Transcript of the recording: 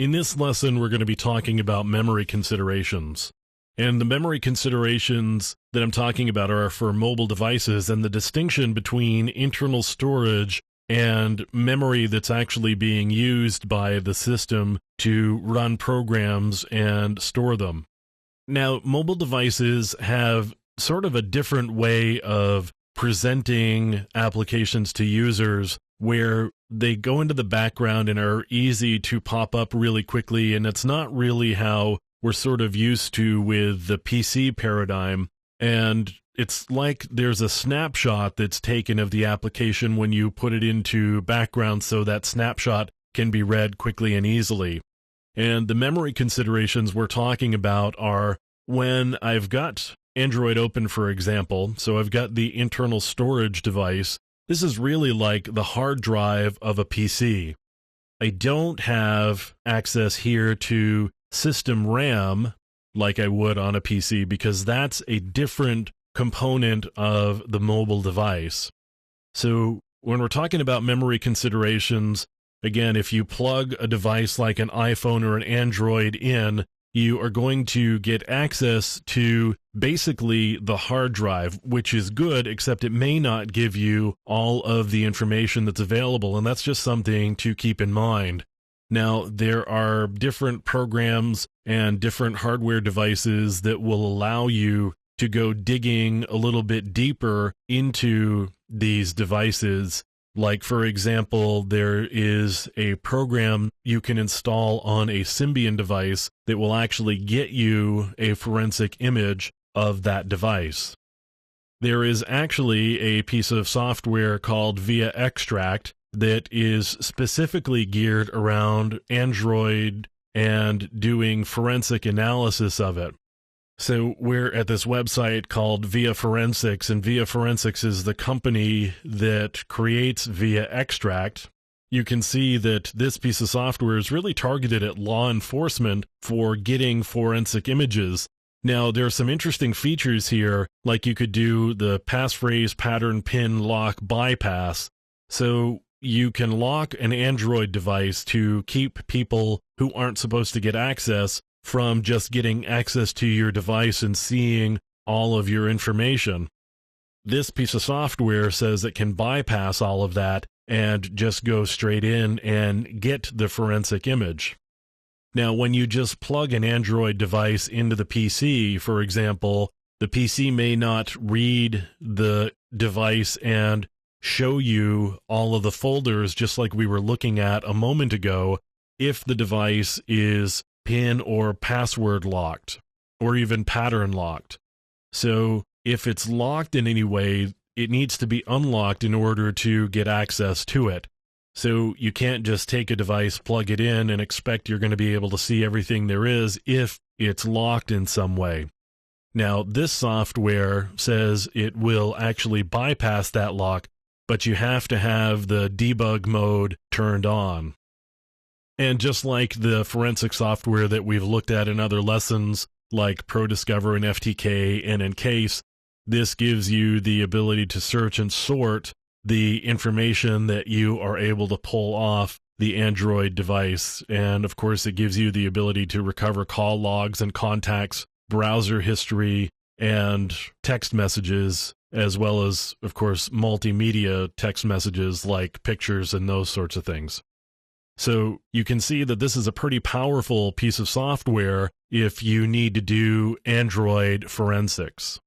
In this lesson, we're going to be talking about memory considerations. And the memory considerations that I'm talking about are for mobile devices, and the distinction between internal storage and memory that's actually being used by the system to run programs and store them. Now, mobile devices have sort of a different way of presenting applications to users where they go into the background and are easy to pop up really quickly, and it's not really how we're sort of used to with the PC paradigm. And it's like there's a snapshot that's taken of the application when you put it into background, so that snapshot can be read quickly and easily. And the memory considerations we're talking about are when I've got Android open, for example, so I've got the internal storage device. This is really like the hard drive of a PC. I don't have access here to system RAM like I would on a PC, because that's a different component of the mobile device. So when we're talking about memory considerations, again, if you plug a device like an iPhone or an Android in, you are going to get access to basically the hard drive, which is good, except it may not give you all of the information that's available, and that's just something to keep in mind. Now, there are different programs and different hardware devices that will allow you to go digging a little bit deeper into these devices. Like, for example, there is a program you can install on a Symbian device that will actually get you a forensic image of that device. There is actually a piece of software called VIA Extract that is specifically geared around Android and doing forensic analysis of it. So we're at this website called VIA Forensics, and VIA Forensics is the company that creates VIA Extract. You can see that this piece of software is really targeted at law enforcement for getting forensic images. Now, there are some interesting features here, like you could do the passphrase pattern pin lock bypass. So you can lock an Android device to keep people who aren't supposed to get access from just getting access to your device and seeing all of your information. This piece of software says it can bypass all of that and just go straight in and get the forensic image. Now, when you just plug an Android device into the PC, for example, the PC may not read the device and show you all of the folders, just like we were looking at a moment ago, if the device is PIN or password locked, or even pattern locked. So if it's locked in any way, it needs to be unlocked in order to get access to it. So you can't just take a device, plug it in, and expect you're going to be able to see everything there is if it's locked in some way. Now, this software says it will actually bypass that lock, but you have to have the debug mode turned on. And just like the forensic software that we've looked at in other lessons, like ProDiscover and FTK and EnCase, this gives you the ability to search and sort the information that you are able to pull off the Android device. And of course, it gives you the ability to recover call logs and contacts, browser history, and text messages, as well as, of course, multimedia text messages like pictures and those sorts of things. So you can see that this is a pretty powerful piece of software if you need to do Android forensics.